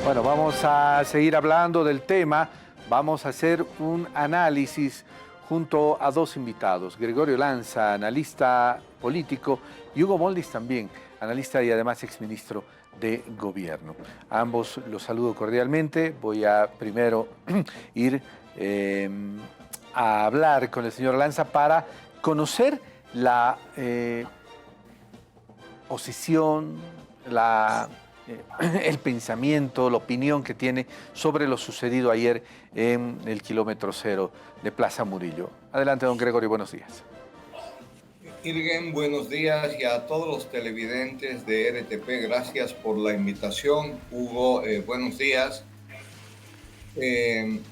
Bueno, vamos a seguir hablando del tema. Vamos a hacer un análisis junto a dos invitados. Gregorio Lanza, analista político, y Hugo Moldis también, analista y además exministro de Gobierno. A ambos los saludo cordialmente. Voy a primero ir a hablar con el señor Lanza para conocer la posición, el pensamiento, la opinión que tiene sobre lo sucedido ayer en el kilómetro cero de Plaza Murillo. Adelante, don Gregorio, buenos días. Irgen, buenos días, y a todos los televidentes de RTP, gracias por la invitación. Hugo, buenos días. En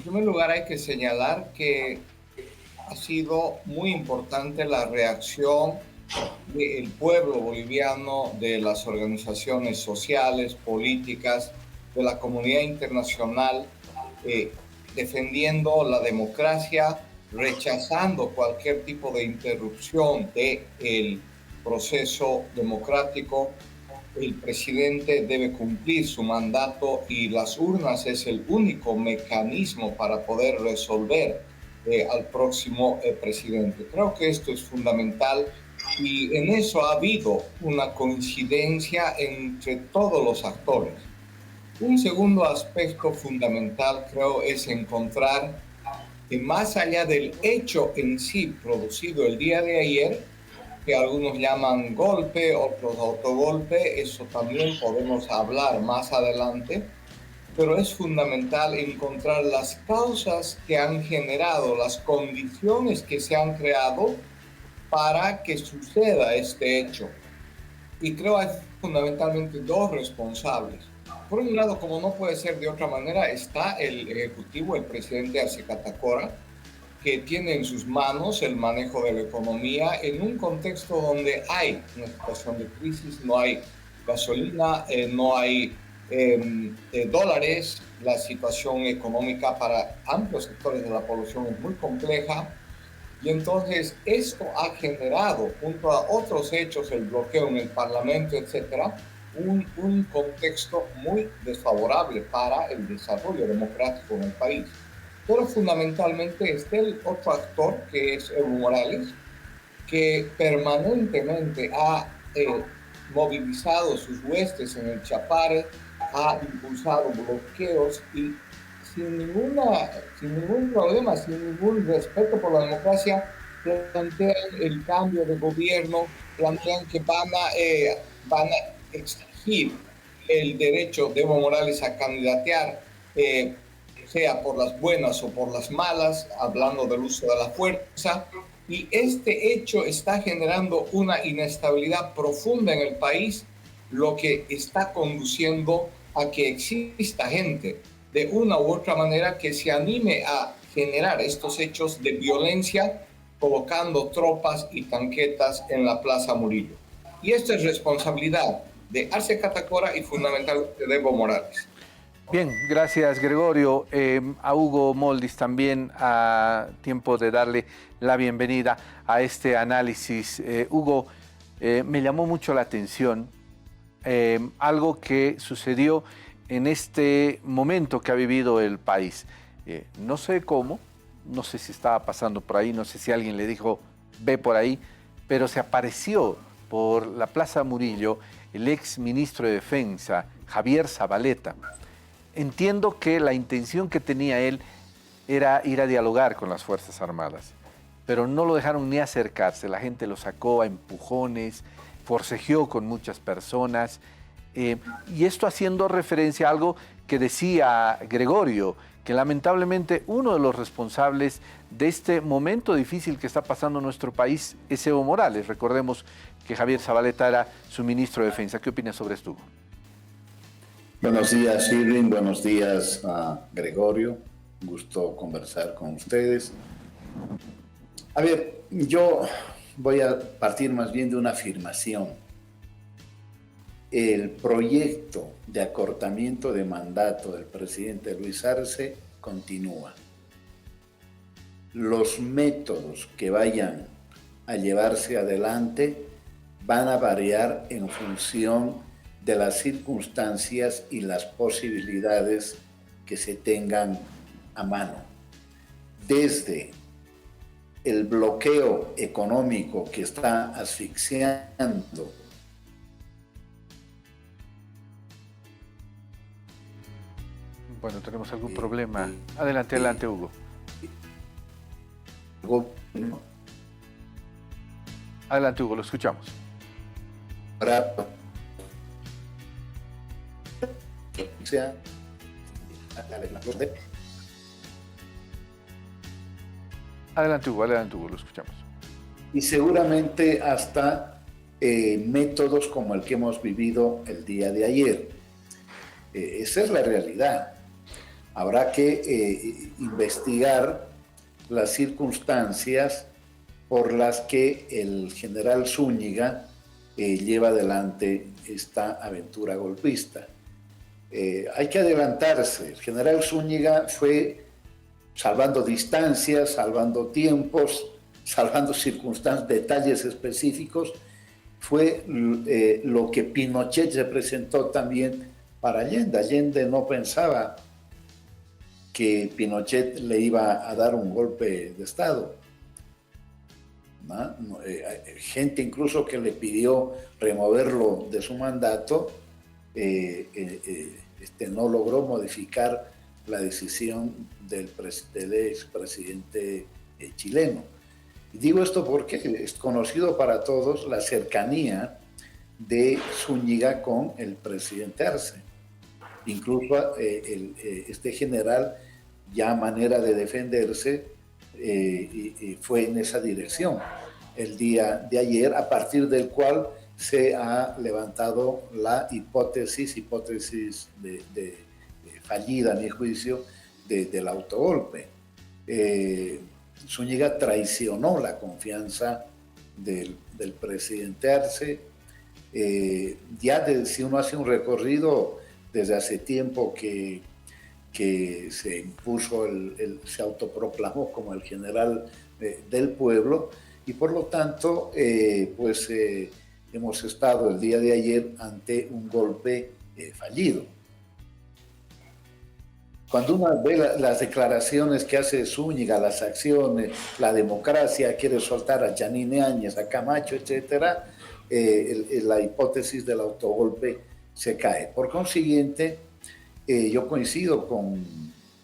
primer lugar, hay que señalar que ha sido muy importante la reacción del pueblo boliviano, de las organizaciones sociales, políticas, de la comunidad internacional, defendiendo la democracia, rechazando cualquier tipo de interrupción del proceso democrático. El presidente debe cumplir su mandato y las urnas es el único mecanismo para poder resolver al próximo presidente. Creo que esto es fundamental y en eso ha habido una coincidencia entre todos los actores. Un segundo aspecto fundamental, creo, es encontrar que más allá del hecho en sí producido el día de ayer, que algunos llaman golpe, otros autogolpe, eso también podemos hablar más adelante, pero es fundamental encontrar las causas que han generado, las condiciones que se han creado para que suceda este hecho. Y creo que hay fundamentalmente dos responsables. Por un lado, como no puede ser de otra manera, está el Ejecutivo, el presidente Arce Catacora, que tiene en sus manos el manejo de la economía en un contexto donde hay una situación de crisis, no hay gasolina, no hay dólares, la situación económica para amplios sectores de la población es muy compleja. Y entonces esto ha generado, junto a otros hechos, el bloqueo en el Parlamento, etcétera, un contexto muy desfavorable para el desarrollo democrático en el país. Pero fundamentalmente está el otro actor, que es Evo Morales, que permanentemente ha movilizado sus huestes en el Chapare, ha impulsado bloqueos y sin ningún problema, sin ningún respeto por la democracia, plantean el cambio de gobierno, plantean que van a exigir el derecho de Evo Morales a candidatear, sea por las buenas o por las malas, hablando del uso de la fuerza. Y este hecho está generando una inestabilidad profunda en el país, lo que está conduciendo a que exista gente de una u otra manera que se anime a generar estos hechos de violencia, colocando tropas y tanquetas en la Plaza Murillo. Y esto es responsabilidad de Arce Catacora y fundamentalmente de Evo Morales. Bien, gracias Gregorio. A Hugo Moldis también, a tiempo de darle la bienvenida a este análisis. Hugo, me llamó mucho la atención algo que sucedió en este momento que ha vivido el país. No sé cómo, no sé si estaba pasando por ahí, no sé si alguien le dijo, ve por ahí, pero se apareció por la Plaza Murillo el ex ministro de Defensa, Javier Zabaleta. Entiendo que la intención que tenía él era ir a dialogar con las Fuerzas Armadas, pero no lo dejaron ni acercarse. La gente lo sacó a empujones, forcejeó con muchas personas, y esto haciendo referencia a algo que decía Gregorio, que lamentablemente uno de los responsables de este momento difícil que está pasando nuestro país es Evo Morales. Recordemos que Javier Zabaleta era su ministro de Defensa. ¿Qué opinas sobre esto, Hugo? Buenos días, Irving. Buenos días, Gregorio. Gusto conversar con ustedes. A ver, yo voy a partir más bien de una afirmación. El proyecto de acortamiento de mandato del presidente Luis Arce continúa. Los métodos que vayan a llevarse adelante van a variar en función de las circunstancias y las posibilidades que se tengan a mano. Desde el bloqueo económico que está asfixiando Bueno, tenemos algún problema. Adelante, adelante, Hugo. Adelante, Hugo, lo escuchamos. Adelante, Hugo, lo escuchamos. Y seguramente hasta métodos como el que hemos vivido el día de ayer. Esa es la realidad. Habrá que investigar las circunstancias por las que el general Zúñiga lleva adelante esta aventura golpista. Hay que adelantarse. El general Zúñiga fue salvando distancias, salvando tiempos, salvando circunstancias, detalles específicos. Fue lo que Pinochet representó también para Allende. Allende no pensaba que Pinochet le iba a dar un golpe de Estado. Gente incluso que le pidió removerlo de su mandato, no logró modificar la decisión del expresidente chileno. Y digo esto porque es conocido para todos la cercanía de Zúñiga con el presidente Arce. Incluso este general, ya a manera de defenderse, fue en esa dirección el día de ayer, a partir del cual se ha levantado la hipótesis de fallida, a mi juicio, del autogolpe. Zúñiga traicionó la confianza del presidente Arce. Si uno hace un recorrido desde hace tiempo que se impuso, se autoproclamó como el general del pueblo, y por lo tanto hemos estado el día de ayer ante un golpe fallido. Cuando uno ve las declaraciones que hace Zúñiga, las acciones, la democracia, quiere soltar a Yanine Áñez, a Camacho, etc., la hipótesis del autogolpe se cae. Por consiguiente, yo coincido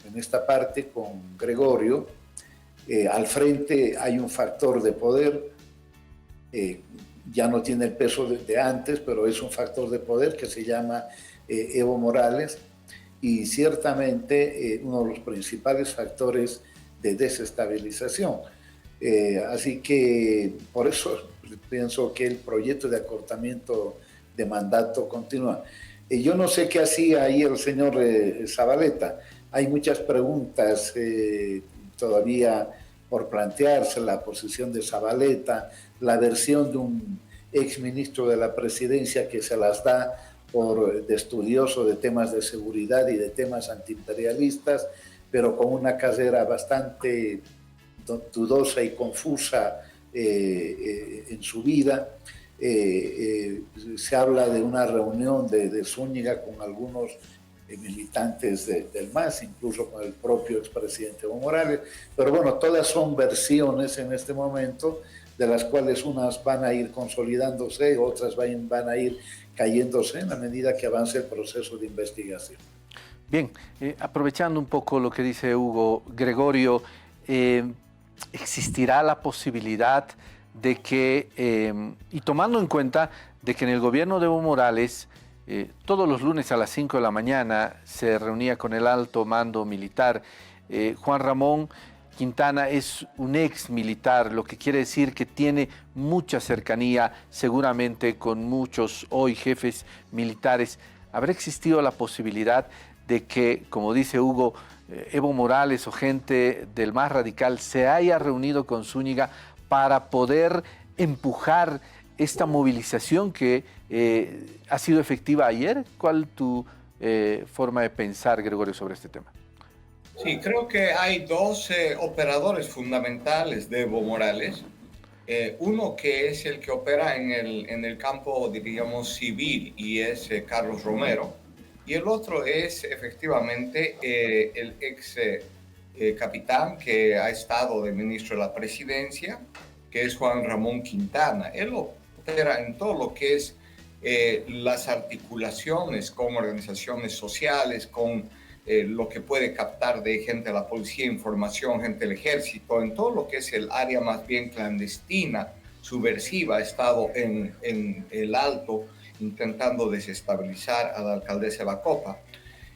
en esta parte con Gregorio. Al frente hay un factor de poder, ya no tiene el peso de antes, pero es un factor de poder que se llama Evo Morales, y ciertamente uno de los principales factores de desestabilización. Así que por eso pienso que el proyecto de acortamiento de mandato continúa. Yo no sé qué hacía ahí el señor Zabaleta. Hay muchas preguntas todavía por plantearse, la posición de Zabaleta, la versión de un exministro de la presidencia que se las da de estudioso de temas de seguridad y de temas antiimperialistas, pero con una carrera bastante dudosa y confusa en su vida. Se habla de una reunión de Zúñiga con algunos militantes del MAS, incluso con el propio expresidente Evo Morales, pero bueno, todas son versiones en este momento, de las cuales unas van a ir consolidándose, otras van a ir cayéndose en la medida que avance el proceso de investigación. Bien, aprovechando un poco lo que dice Hugo, Gregorio, ¿existirá la posibilidad de que, y tomando en cuenta de que en el gobierno de Evo Morales, todos los lunes a las 5 de la mañana se reunía con el alto mando militar, Juan Ramón Quintana es un ex militar, lo que quiere decir que tiene mucha cercanía seguramente con muchos hoy jefes militares? ¿Habrá existido la posibilidad de que, como dice Hugo, Evo Morales o gente del MAS radical se haya reunido con Zúñiga para poder empujar esta movilización que ha sido efectiva ayer? ¿Cuál es tu forma de pensar, Gregorio, sobre este tema? Sí, creo que hay dos operadores fundamentales de Evo Morales. Uno que es el que opera en el campo, diríamos, civil, y es Carlos Romero. Y el otro es efectivamente el ex capitán que ha estado de ministro de la presidencia, que es Juan Ramón Quintana. Él opera en todo lo que es las articulaciones con organizaciones sociales, con lo que puede captar de gente de la policía, información, gente del ejército, en todo lo que es el área más bien clandestina, subversiva, ha estado en el Alto intentando desestabilizar a la alcaldesa de Bacopa.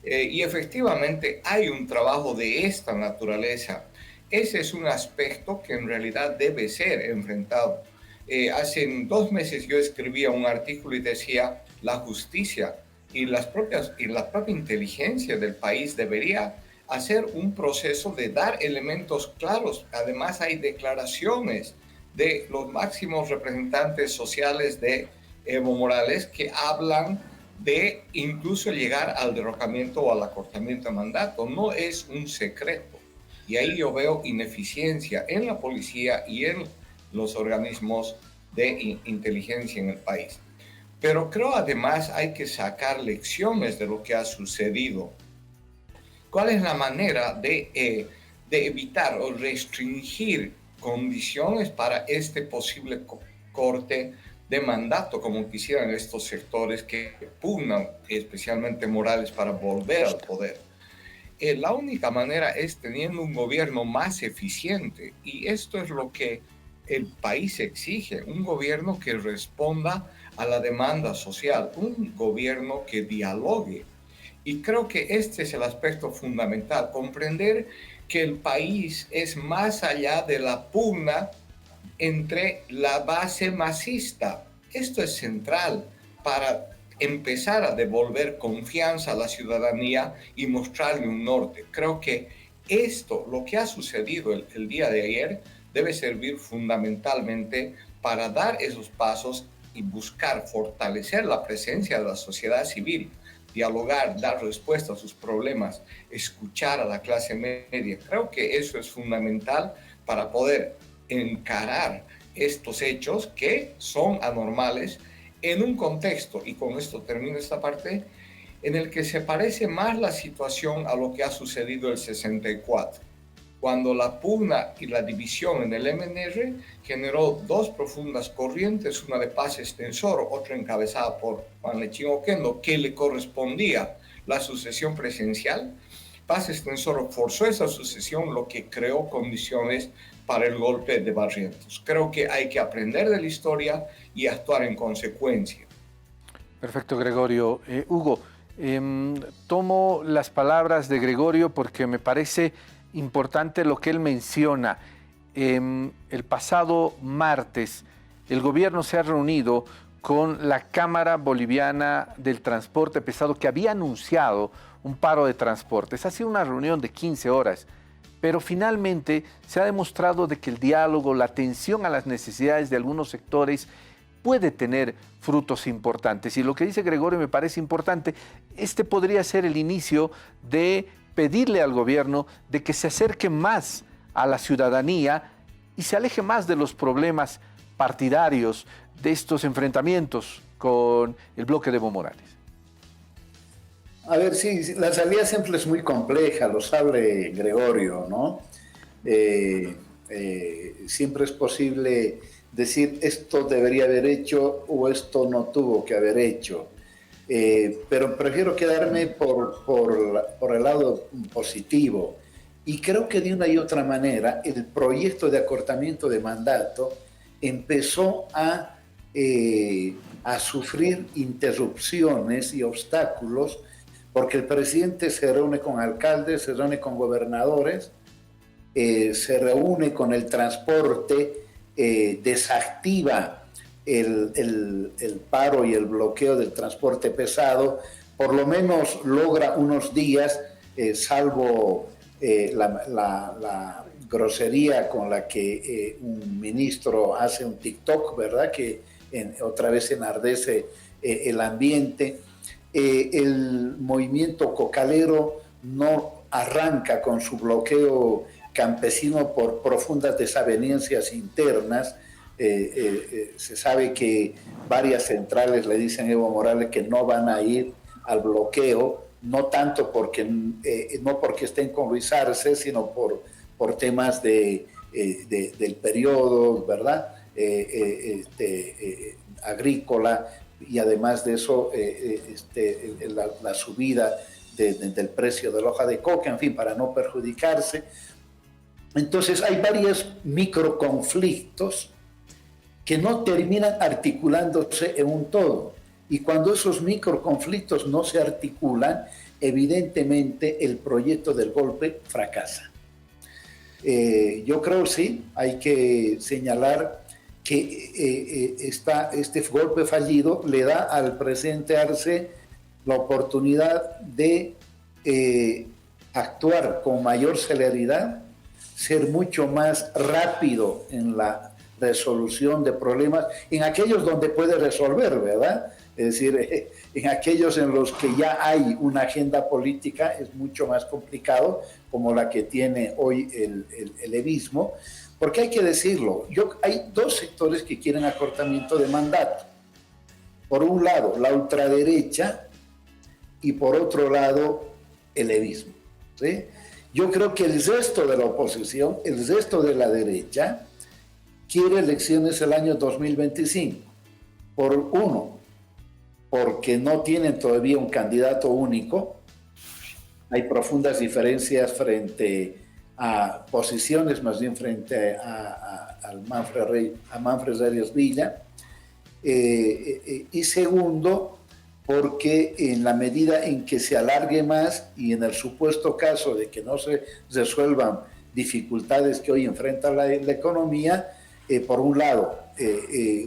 Y efectivamente hay un trabajo de esta naturaleza. Ese es un aspecto que en realidad debe ser enfrentado. Hace 2 meses yo escribía un artículo y decía, la justicia y la propia inteligencia del país debería hacer un proceso de dar elementos claros. Además hay declaraciones de los máximos representantes sociales de Evo Morales que hablan de incluso llegar al derrocamiento o al acortamiento de mandato. No es un secreto. Y ahí yo veo ineficiencia en la policía y en los organismos de inteligencia en el país. Pero creo además hay que sacar lecciones de lo que ha sucedido. ¿Cuál es la manera de evitar o restringir condiciones para este posible corte de mandato, como quisieran estos sectores que pugnan, especialmente Morales, para volver al poder? La única manera es teniendo un gobierno más eficiente, y esto es lo que el país exige, un gobierno que responda a la demanda social, un gobierno que dialogue. Y creo que este es el aspecto fundamental, comprender que el país es más allá de la pugna entre la base masista. Esto es central para empezar a devolver confianza a la ciudadanía y mostrarle un norte. Creo que esto, lo que ha sucedido el día de ayer, debe servir fundamentalmente para dar esos pasos y buscar fortalecer la presencia de la sociedad civil, dialogar, dar respuesta a sus problemas, escuchar a la clase media. Creo que eso es fundamental para poder encarar estos hechos que son anormales en un contexto, y con esto termino esta parte, en el que se parece más la situación a lo que ha sucedido el 64, cuando la pugna y la división en el MNR generó 2 profundas corrientes, una de Paz Extensor, otra encabezada por Juan Lechín Oquendo, que le correspondía la sucesión presidencial. Paz Extensor forzó esa sucesión, lo que creó condiciones para el golpe de Barrientos. Creo que hay que aprender de la historia y actuar en consecuencia. Perfecto, Gregorio. Hugo, tomo las palabras de Gregorio porque me parece importante lo que él menciona. El pasado martes, el gobierno se ha reunido con la Cámara Boliviana del Transporte Pesado, que había anunciado un paro de transportes. Ha sido una reunión de 15 horas, pero finalmente se ha demostrado de que el diálogo, la atención a las necesidades de algunos sectores puede tener frutos importantes. Y lo que dice Gregorio me parece importante. Este podría ser el inicio de pedirle al gobierno de que se acerque más a la ciudadanía y se aleje más de los problemas partidarios, de estos enfrentamientos con el bloque de Evo Morales. A ver, sí, la salida siempre es muy compleja, lo sabe Gregorio, ¿no? Siempre es posible decir esto debería haber hecho o esto no tuvo que haber hecho. Pero prefiero quedarme por el lado positivo. Y creo que de una y otra manera el proyecto de acortamiento de mandato empezó a sufrir interrupciones y obstáculos, porque el presidente se reúne con alcaldes, se reúne con gobernadores, se reúne con el transporte, desactiva el paro y el bloqueo del transporte pesado, por lo menos logra unos días, salvo la grosería con la que un ministro hace un TikTok, ¿verdad? Que otra vez enardece el ambiente. El movimiento cocalero no arranca con su bloqueo campesino por profundas desavenencias internas, Se sabe que varias centrales le dicen a Evo Morales que no van a ir al bloqueo, no tanto porque, no porque estén con Luis Arce, sino por temas del periodo, ¿verdad? Agrícola, y además de eso la subida del precio de la hoja de coca, en fin, para no perjudicarse. Entonces hay varios microconflictos que no terminan articulándose en un todo. Y cuando esos microconflictos no se articulan, evidentemente el proyecto del golpe fracasa. Yo creo sí, hay que señalar que este golpe fallido le da al presidente Arce la oportunidad de actuar con mayor celeridad, ser mucho más rápido en la resolución de problemas, en aquellos donde puede resolver, ¿verdad? Es decir, en aquellos en los que ya hay una agenda política es mucho más complicado, como la que tiene hoy el evismo, porque hay que decirlo, hay dos sectores que quieren acortamiento de mandato. Por un lado, la ultraderecha, y por otro lado, el evismo, ¿sí? Yo creo que el resto de la oposición, el resto de la derecha, quiere elecciones el año 2025. Porque no tienen todavía un candidato único. Hay profundas diferencias frente a posiciones, más bien frente a Manfred Reyes Villa. Y segundo, porque en la medida en que se alargue más y en el supuesto caso de que no se resuelvan dificultades que hoy enfrenta la economía, por un lado,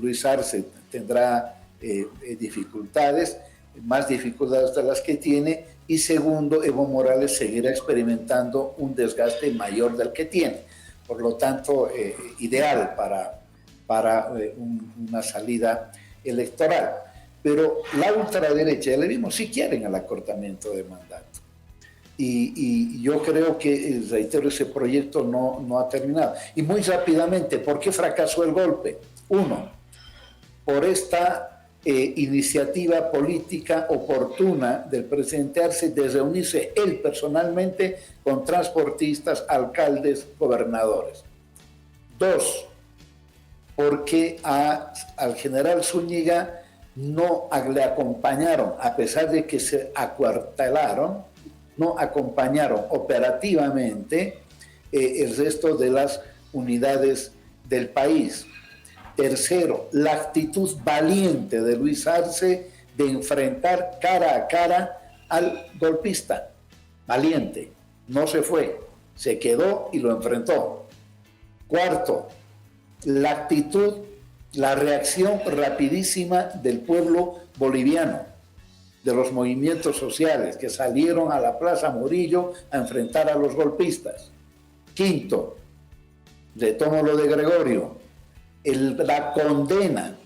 Luis Arce tendrá dificultades, más dificultades de las que tiene, y segundo, Evo Morales seguirá experimentando un desgaste mayor del que tiene. Por lo tanto, ideal para una salida electoral. Pero la ultraderecha, ya le vimos, sí quieren el acortamiento de mandato. Y yo creo que, reitero, ese proyecto no ha terminado. Y muy rápidamente, ¿por qué fracasó el golpe? Uno, por esta iniciativa política oportuna del presidente Arce de reunirse él personalmente con transportistas, alcaldes, gobernadores. Dos, porque al general Zúñiga no le acompañaron, a pesar de que se acuartelaron, no acompañaron operativamente el resto de las unidades del país. Tercero, la actitud valiente de Luis Arce de enfrentar cara a cara al golpista. Valiente, no se fue, se quedó y lo enfrentó. Cuarto, la actitud, la reacción rapidísima del pueblo boliviano, de los movimientos sociales que salieron a la Plaza Murillo a enfrentar a los golpistas. Quinto, retomo lo de Gregorio, la condena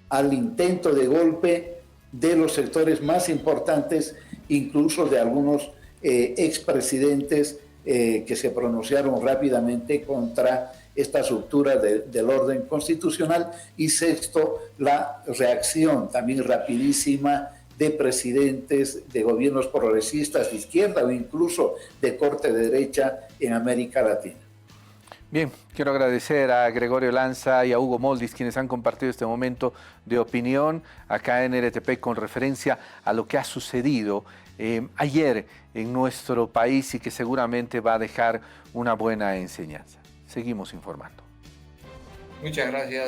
al intento de golpe de los sectores más importantes, incluso de algunos expresidentes que se pronunciaron rápidamente contra esta ruptura del orden constitucional. Y sexto, la reacción también rapidísima de presidentes de gobiernos progresistas de izquierda o incluso de corte de derecha en América Latina. Bien, quiero agradecer a Gregorio Lanza y a Hugo Moldis, quienes han compartido este momento de opinión acá en RTP con referencia a lo que ha sucedido ayer en nuestro país y que seguramente va a dejar una buena enseñanza. Seguimos informando. Muchas gracias.